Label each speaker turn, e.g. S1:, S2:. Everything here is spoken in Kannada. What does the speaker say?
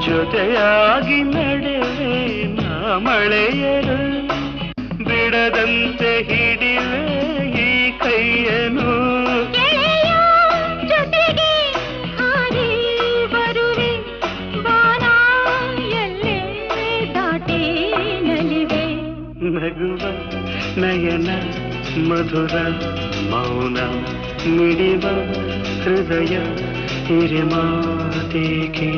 S1: ಜೊತೆಯಾಗಿ ನಡೆವೆ ನಾ ಮಳೆಯರು ಬಿಡದಂತೆ ಹಿಡಿವೆ ಈ ಕೈಯನು
S2: ಜೊತೆಗೆ ಹಾರಿ ಬರುವೆ ಬಾನ ಎಲ್ಲೇ ದಾಟಿ ನಲಿವೆ
S1: ನಗುವ ನಯನ ಮಧುರ ಮೌನ ಮಿಡಿವ ಹೃದಯ ಹಿರಿಮಾತೇಕೆ